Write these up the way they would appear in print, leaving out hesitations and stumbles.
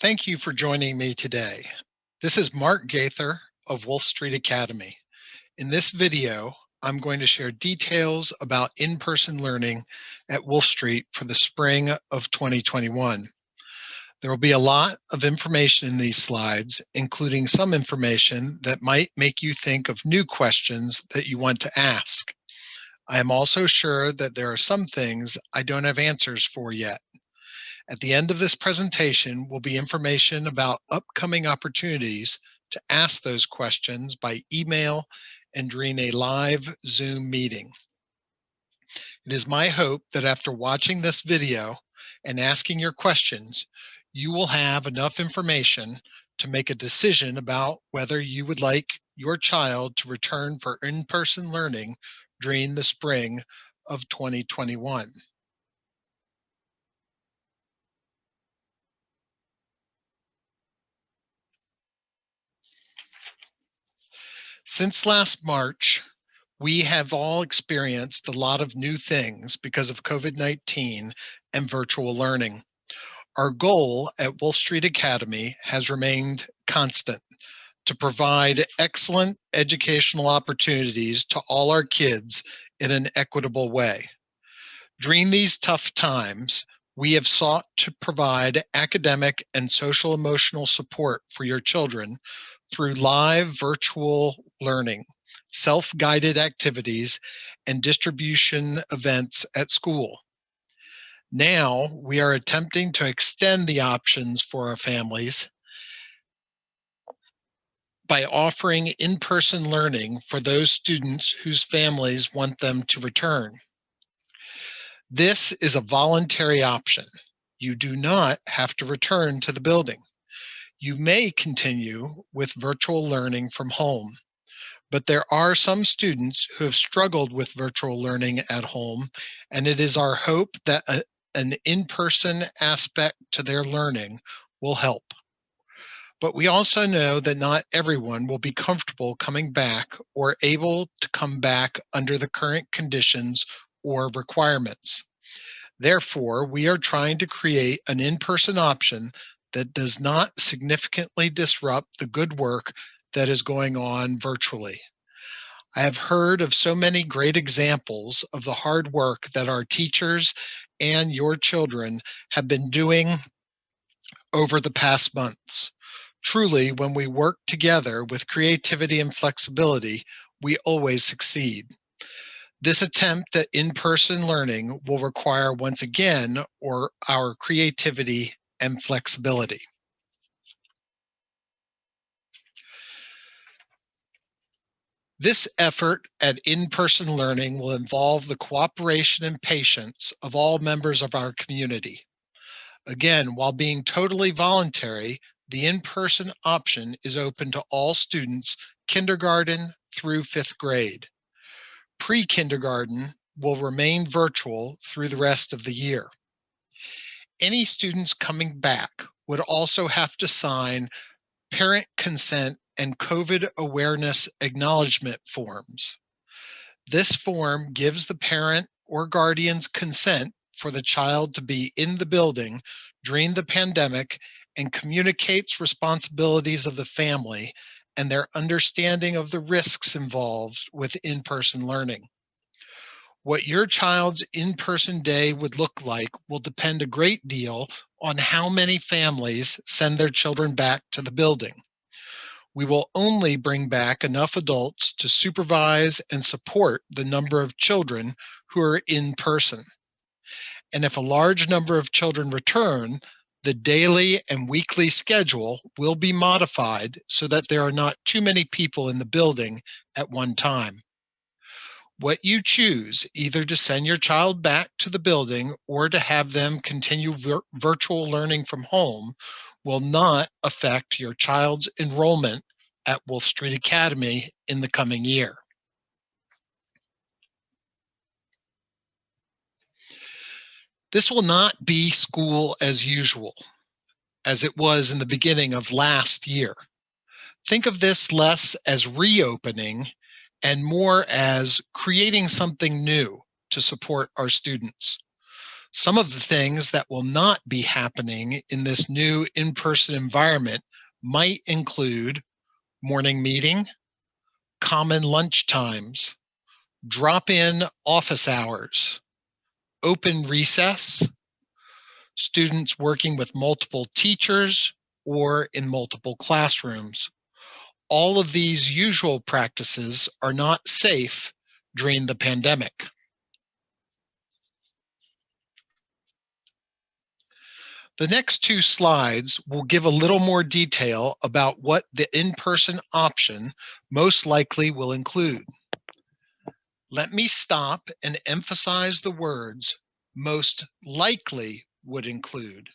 Thank you for joining me today. This is Mark Gaither of Wolf Street Academy. In this video, I'm going to share details about in-person learning at Wolf Street for the spring of 2021. There will be a lot of information in these slides, including some information that might make you think of new questions that you want to ask. I am also sure that there are some things I don't have answers for yet. At the end of this presentation will be information about upcoming opportunities to ask those questions by email and during a live Zoom meeting. It is my hope that after watching this video and asking your questions, you will have enough information to make a decision about whether you would like your child to return for in-person learning during the spring of 2021. Since last March, we have all experienced a lot of new things because of COVID-19 and virtual learning. Our goal at Wolf Street Academy has remained constant: to provide excellent educational opportunities to all our kids in an equitable way. During these tough times, we have sought to provide academic and social emotional support for your children through live virtual learning, self-guided activities, and distribution events at school. Now, we are attempting to extend the options for our families by offering in-person learning for those students whose families want them to return. This is a voluntary option. You do not have to return to the building. You may continue with virtual learning from home, but there are some students who have struggled with virtual learning at home, and it is our hope that an in-person aspect to their learning will help. But we also know that not everyone will be comfortable coming back or able to come back under the current conditions or requirements. Therefore, we are trying to create an in-person option that does not significantly disrupt the good work that is going on virtually. I have heard of so many great examples of the hard work that our teachers and your children have been doing over the past months. Truly, when we work together with creativity and flexibility, we always succeed. This attempt at in-person learning will require, once again, our creativity and flexibility. This effort at in-person learning will involve the cooperation and patience of all members of our community. Again, while being totally voluntary, the in-person option is open to all students, kindergarten through 5th grade. Pre-kindergarten will remain virtual through the rest of the year. Any students coming back would also have to sign parent consent and COVID awareness acknowledgement forms. This form gives the parent or guardian's consent for the child to be in the building during the pandemic and communicates responsibilities of the family and their understanding of the risks involved with in-person learning. What your child's in-person day would look like will depend a great deal on how many families send their children back to the building. We will only bring back enough adults to supervise and support the number of children who are in person. And if a large number of children return, the daily and weekly schedule will be modified so that there are not too many people in the building at one time. What you choose, either to send your child back to the building or to have them continue virtual learning from home, will not affect your child's enrollment at Wolf Street Academy in the coming year. This will not be school as usual, as it was in the beginning of last year. Think of this less as reopening and more as creating something new to support our students. Some of the things that will not be happening in this new in-person environment might include morning meeting, common lunch times, drop-in office hours, open recess, students working with multiple teachers or in multiple classrooms. All of these usual practices are not safe during the pandemic. The next two slides will give a little more detail about what the in-person option most likely will include. Let me stop and emphasize the words most likely would include.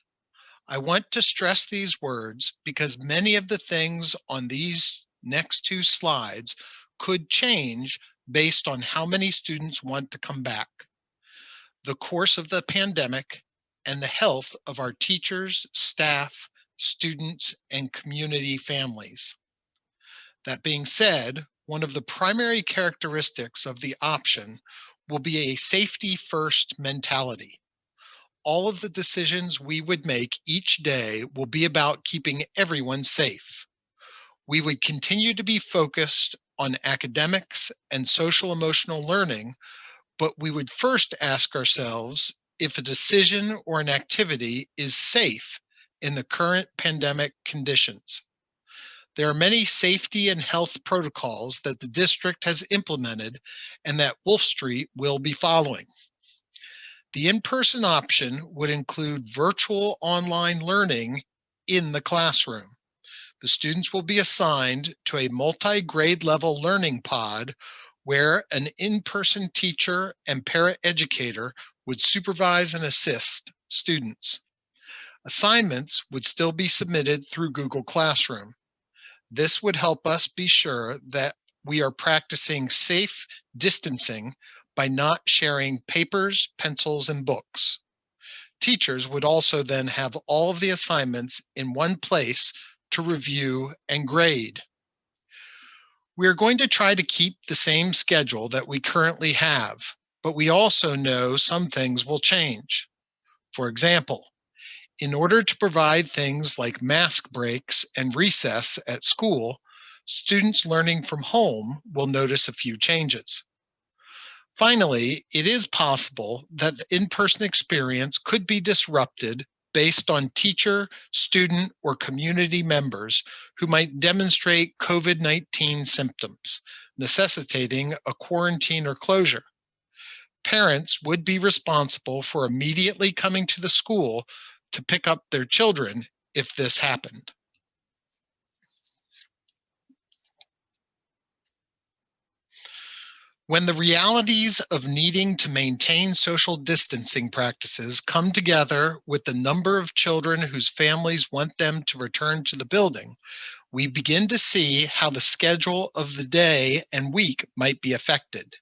I want to stress these words because many of the things on these next two slides could change based on how many students want to come back, the course of the pandemic, and the health of our teachers, staff, students, and community families. That being said, one of the primary characteristics of the option will be a safety first mentality. All of the decisions we would make each day will be about keeping everyone safe. We would continue to be focused on academics and social emotional learning, but we would first ask ourselves if a decision or an activity is safe in the current pandemic conditions. There are many safety and health protocols that the district has implemented and that Wolf Street will be following. The in-person option would include virtual online learning in the classroom. The students will be assigned to a multi-grade level learning pod where an in-person teacher and paraeducator would supervise and assist students. Assignments would still be submitted through Google Classroom. This would help us be sure that we are practicing safe distancing by not sharing papers, pencils, and books. Teachers would also then have all of the assignments in one place to review and grade. We are going to try to keep the same schedule that we currently have, but we also know some things will change. For example, in order to provide things like mask breaks and recess at school, students learning from home will notice a few changes. Finally, it is possible that the in-person experience could be disrupted based on teacher, student, or community members who might demonstrate COVID-19 symptoms, necessitating a quarantine or closure. Parents would be responsible for immediately coming to the school to pick up their children if this happened. When the realities of needing to maintain social distancing practices come together with the number of children whose families want them to return to the building, we begin to see how the schedule of the day and week might be affected.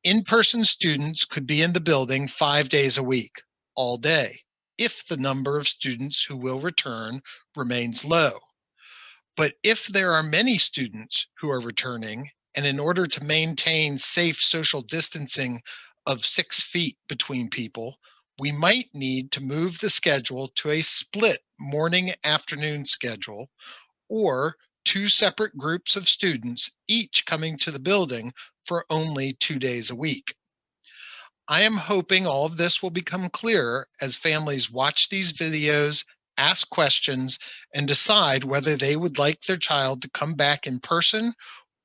In-person students could be in the building 5 days a week, all day, if the number of students who will return remains low. But if there are many students who are returning, and in order to maintain safe social distancing of 6 feet between people, we might need to move the schedule to a split morning-afternoon schedule or two separate groups of students, each coming to the building for only 2 days a week. I am hoping all of this will become clearer as families watch these videos, ask questions, and decide whether they would like their child to come back in person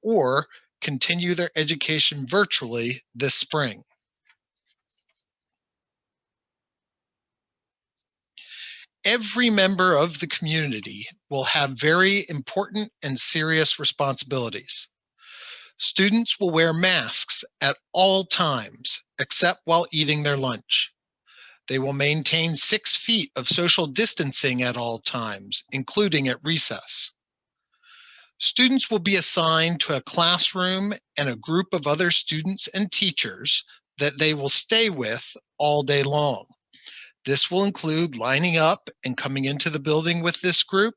or continue their education virtually this spring. Every member of the community will have very important and serious responsibilities. Students will wear masks at all times, except while eating their lunch. They will maintain 6 feet of social distancing at all times, including at recess. Students will be assigned to a classroom and a group of other students and teachers that they will stay with all day long. This will include lining up and coming into the building with this group,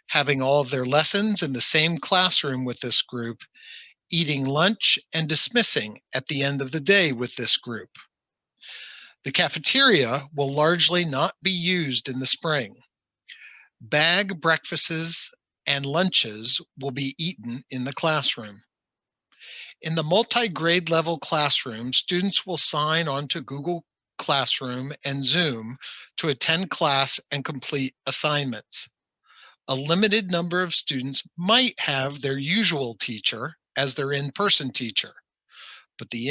having all of their lessons in the same classroom with this group, eating lunch, and dismissing at the end of the day with this group. The cafeteria will largely not be used in the spring. Bag breakfasts and lunches will be eaten in the classroom. In the multi-grade level classroom, students will sign on to Google Classroom and Zoom to attend class and complete assignments. A limited number of students might have their usual teacher as their in-person teacher, but the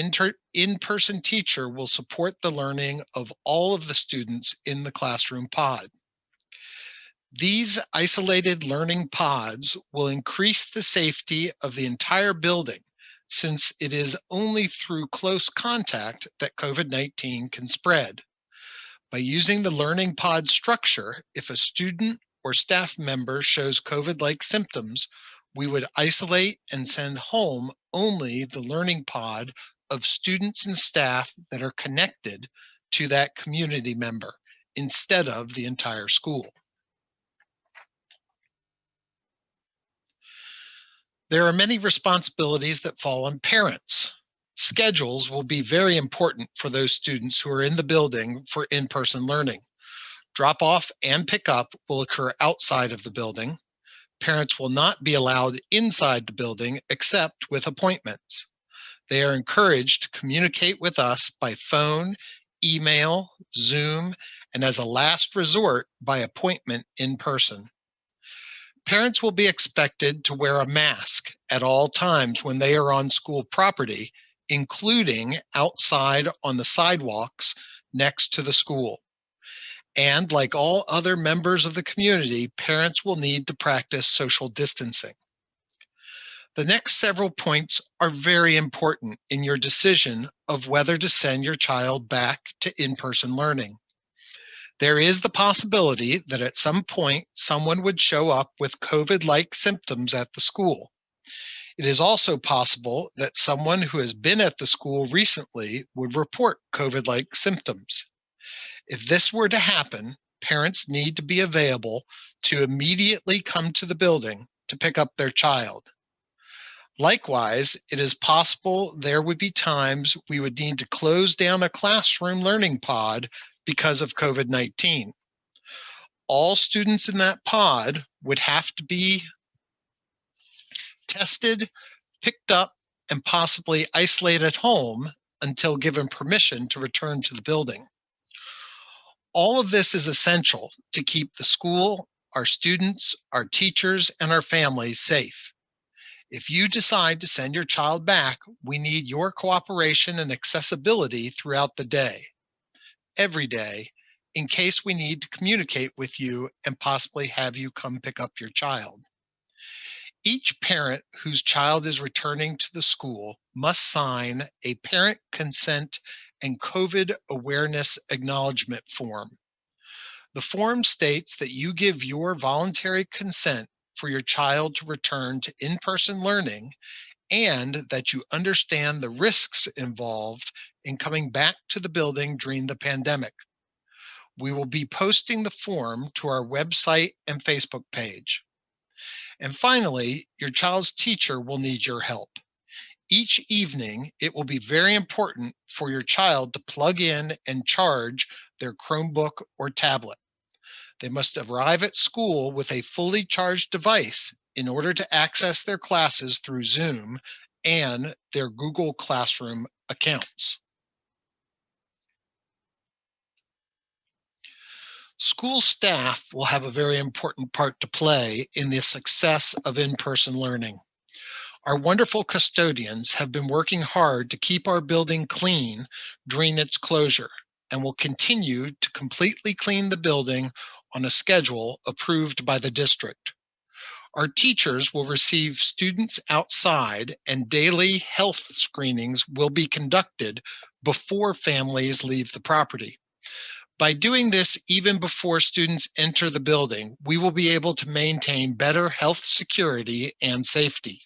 in-person teacher will support the learning of all of the students in the classroom pod. These isolated learning pods will increase the safety of the entire building, since it is only through close contact that COVID-19 can spread. By using the learning pod structure, if a student or staff member shows COVID-like symptoms, we would isolate and send home only the learning pod of students and staff that are connected to that community member instead of the entire school. There are many responsibilities that fall on parents. Schedules will be very important for those students who are in the building for in-person learning. Drop off and pick up will occur outside of the building. Parents will not be allowed inside the building except with appointments. They are encouraged to communicate with us by phone, email, Zoom, and as a last resort, by appointment in person. Parents will be expected to wear a mask at all times when they are on school property, including outside on the sidewalks next to the school. And like all other members of the community, parents will need to practice social distancing. The next several points are very important in your decision of whether to send your child back to in-person learning. There is the possibility that at some point someone would show up with COVID-like symptoms at the school. It is also possible that someone who has been at the school recently would report COVID-like symptoms. If this were to happen, parents need to be available to immediately come to the building to pick up their child. Likewise, it is possible there would be times we would need to close down a classroom learning pod because of COVID-19. All students in that pod would have to be tested, picked up, and possibly isolated at home until given permission to return to the building. All of this is essential to keep the school, our students, our teachers, and our families safe. If you decide to send your child back, we need your cooperation and accessibility throughout the day, every day, in case we need to communicate with you and possibly have you come pick up your child. Each parent whose child is returning to the school must sign a parent consent and COVID awareness acknowledgement form. The form states that you give your voluntary consent for your child to return to in-person learning and that you understand the risks involved in coming back to the building during the pandemic. We will be posting the form to our website and Facebook page. And finally, your child's teacher will need your help. Each evening, it will be very important for your child to plug in and charge their Chromebook or tablet. They must arrive at school with a fully charged device in order to access their classes through Zoom and their Google Classroom accounts. School staff will have a very important part to play in the success of in-person learning. Our wonderful custodians have been working hard to keep our building clean during its closure and will continue to completely clean the building on a schedule approved by the district. Our teachers will receive students outside and daily health screenings will be conducted before families leave the property. By doing this even before students enter the building, we will be able to maintain better health security and safety.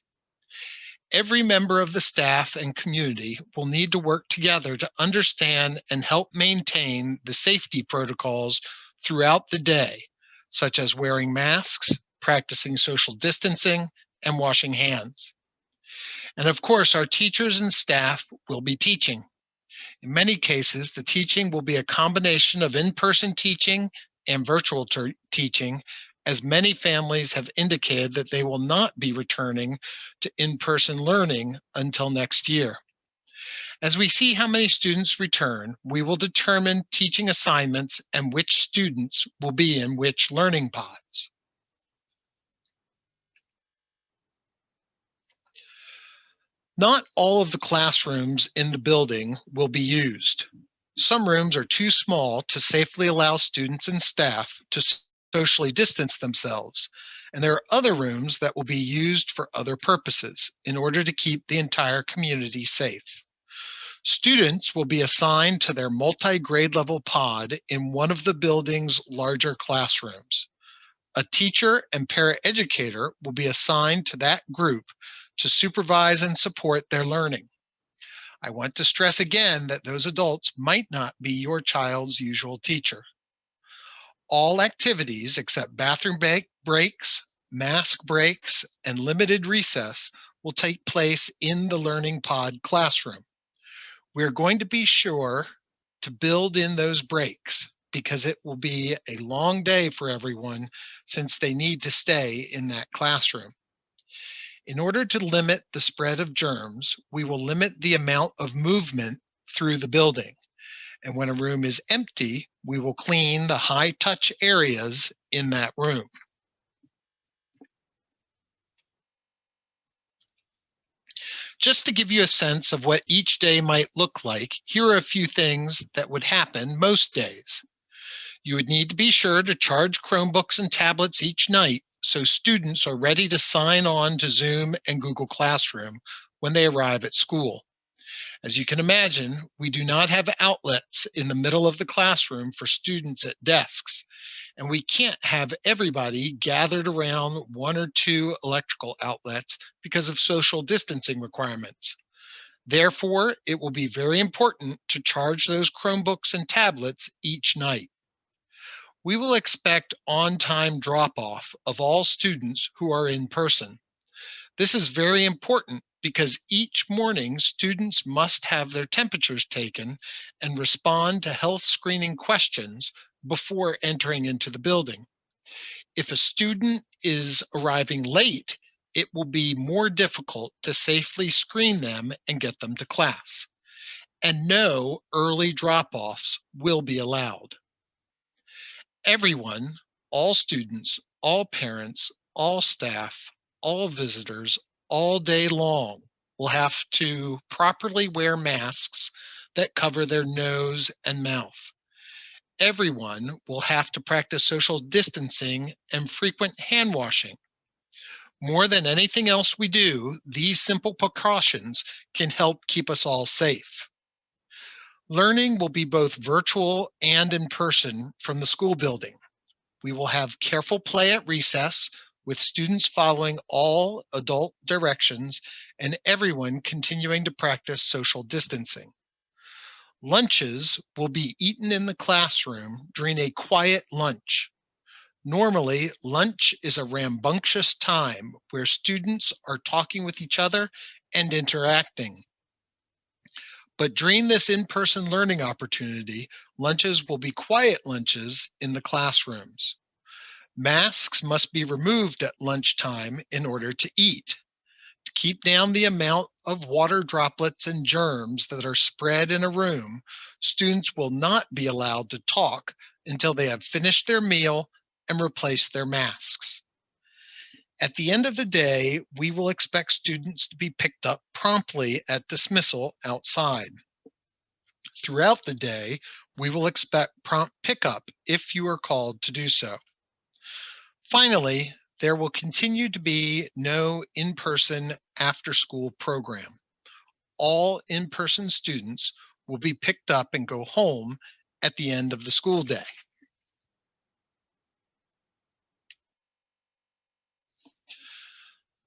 Every member of the staff and community will need to work together to understand and help maintain the safety protocols throughout the day, such as wearing masks, practicing social distancing, and washing hands. And of course, our teachers and staff will be teaching. In many cases, the teaching will be a combination of in-person teaching and virtual teaching, as many families have indicated that they will not be returning to in-person learning until next year. As we see how many students return, we will determine teaching assignments and which students will be in which learning pods. Not all of the classrooms in the building will be used. Some rooms are too small to safely allow students and staff to socially distance themselves, and there are other rooms that will be used for other purposes in order to keep the entire community safe. Students will be assigned to their multi-grade level pod in one of the building's larger classrooms. A teacher and paraeducator will be assigned to that group to supervise and support their learning. I want to stress again that those adults might not be your child's usual teacher. All activities except bathroom breaks, mask breaks, and limited recess will take place in the learning pod classroom. We're going to be sure to build in those breaks because it will be a long day for everyone since they need to stay in that classroom. In order to limit the spread of germs, we will limit the amount of movement through the building. And when a room is empty, we will clean the high touch areas in that room. Just to give you a sense of what each day might look like, here are a few things that would happen most days. You would need to be sure to charge Chromebooks and tablets each night so students are ready to sign on to Zoom and Google Classroom when they arrive at school. As you can imagine, we do not have outlets in the middle of the classroom for students at desks, and we can't have everybody gathered around one or two electrical outlets because of social distancing requirements. Therefore, it will be very important to charge those Chromebooks and tablets each night. We will expect on-time drop-off of all students who are in person. This is very important because each morning students must have their temperatures taken and respond to health screening questions before entering into the building. If a student is arriving late, it will be more difficult to safely screen them and get them to class. And no early drop-offs will be allowed. Everyone, all students, all parents, all staff, all visitors, all day long will have to properly wear masks that cover their nose and mouth. Everyone will have to practice social distancing and frequent hand washing. More than anything else we do, these simple precautions can help keep us all safe. Learning will be both virtual and in person from the school building. We will have careful play at recess with students following all adult directions and everyone continuing to practice social distancing. Lunches will be eaten in the classroom during a quiet lunch. Normally, lunch is a rambunctious time where students are talking with each other and interacting. But during this in-person learning opportunity, lunches will be quiet lunches in the classrooms. Masks must be removed at lunchtime in order to eat. To keep down the amount of water droplets and germs that are spread in a room, students will not be allowed to talk until they have finished their meal and replaced their masks. At the end of the day, we will expect students to be picked up promptly at dismissal outside. Throughout the day, we will expect prompt pickup if you are called to do so. Finally, there will continue to be no in-person after-school program. All in-person students will be picked up and go home at the end of the school day.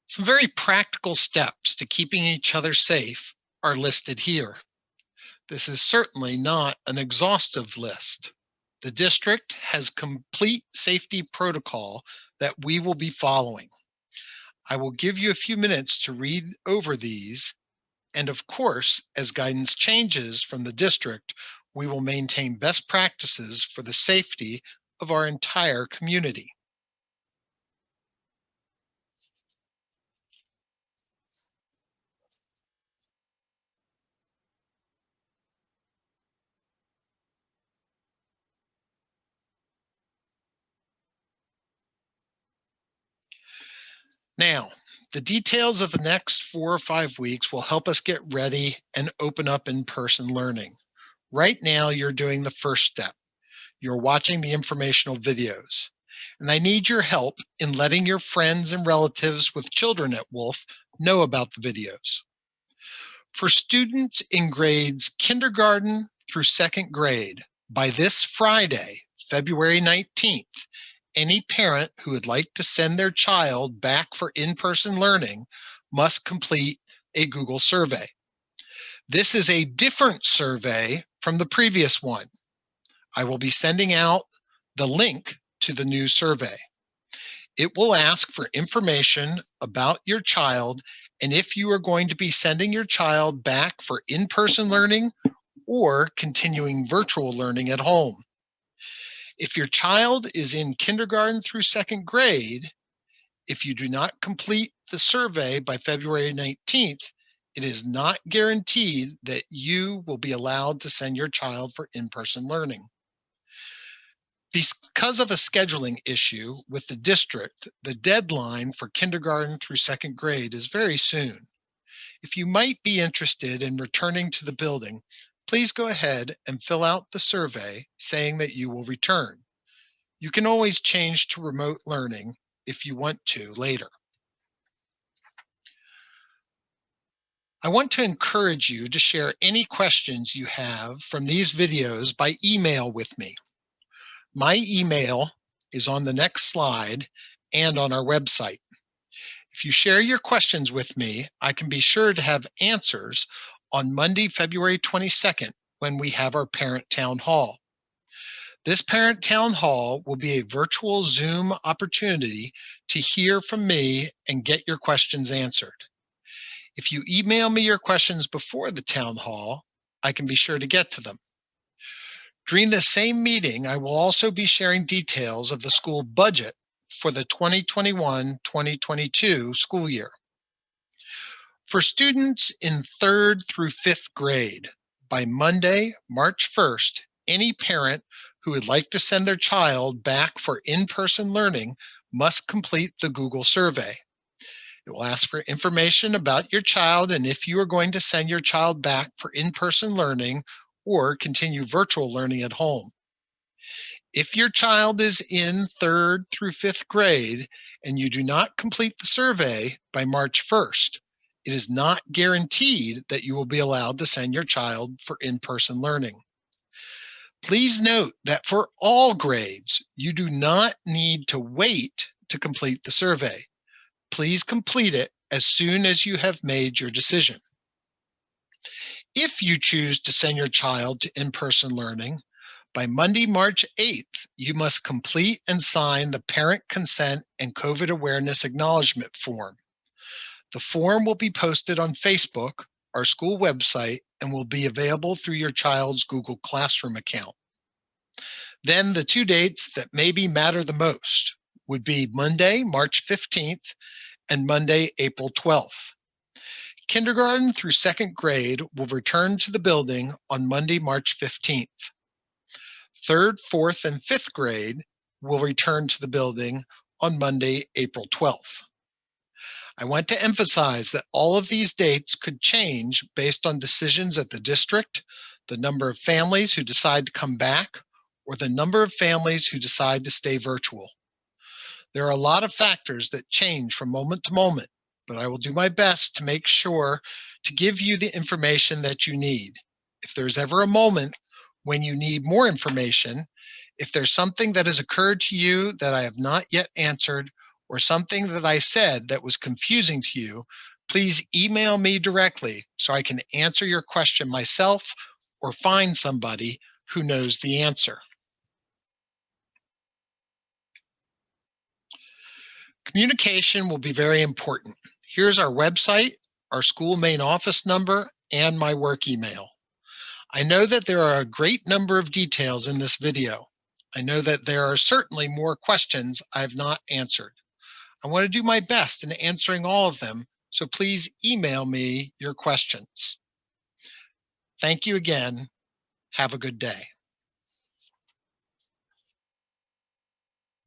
Some very practical steps to keeping each other safe are listed here. This is certainly not an exhaustive list. The district has complete safety protocol that we will be following. I will give you a few minutes to read over these And of course, as guidance changes from the district, we will maintain best practices for the safety of our entire community. Now, the details of the next 4 or 5 weeks will help us get ready and open up in-person learning. Right now, you're doing the first step. You're watching the informational videos. And I need your help in letting your friends and relatives with children at Wolf know about the videos. For students in grades kindergarten through second grade, by this Friday, February 19th, any parent who would like to send their child back for in-person learning must complete a Google survey. This is a different survey from the previous one. I will be sending out the link to the new survey. It will ask for information about your child and if you are going to be sending your child back for in-person learning or continuing virtual learning at home. If your child is in kindergarten through second grade, if you do not complete the survey by February 19th, it is not guaranteed that you will be allowed to send your child for in-person learning. Because of a scheduling issue with the district, the deadline for kindergarten through second grade is very soon. If you might be interested in returning to the building, please go ahead and fill out the survey saying that you will return. You can always change to remote learning if you want to later. I want to encourage you to share any questions you have from these videos by email with me. My email is on the next slide and on our website. If you share your questions with me, I can be sure to have answers on Monday, February 22nd, when we have our parent town hall. This parent town hall will be a virtual Zoom opportunity to hear from me and get your questions answered. If you email me your questions before the town hall, I can be sure to get to them. During the same meeting, I will also be sharing details of the school budget for the 2021-2022 school year. For students in third through fifth grade, by Monday, March 1st, any parent who would like to send their child back for in-person learning must complete the Google survey. It will ask for information about your child and if you are going to send your child back for in-person learning or continue virtual learning at home. If your child is in third through fifth grade and you do not complete the survey by March 1st, it is not guaranteed that you will be allowed to send your child for in-person learning. Please note that for all grades, you do not need to wait to complete the survey. Please complete it as soon as you have made your decision. If you choose to send your child to in-person learning, by Monday, March 8th, you must complete and sign the Parent Consent and COVID Awareness Acknowledgement Form. The form will be posted on Facebook, our school website, and will be available through your child's Google Classroom account. Then the two dates that maybe matter the most would be Monday, March 15th, and Monday, April 12th. Kindergarten through second grade will return to the building on Monday, March 15th. Third, fourth, and fifth grade will return to the building on Monday, April 12th. I want to emphasize that all of these dates could change based on decisions at the district, the number of families who decide to come back, or the number of families who decide to stay virtual. There are a lot of factors that change from moment to moment, but I will do my best to make sure to give you the information that you need. If there's ever a moment when you need more information, if there's something that has occurred to you that I have not yet answered, or something that I said that was confusing to you, please email me directly so I can answer your question myself or find somebody who knows the answer. Communication will be very important. Here's our website, our school main office number, and my work email. I know that there are a great number of details in this video. I know that there are certainly more questions I have not answered. I want to do my best in answering all of them, so please email me your questions. Thank you again. Have a good day.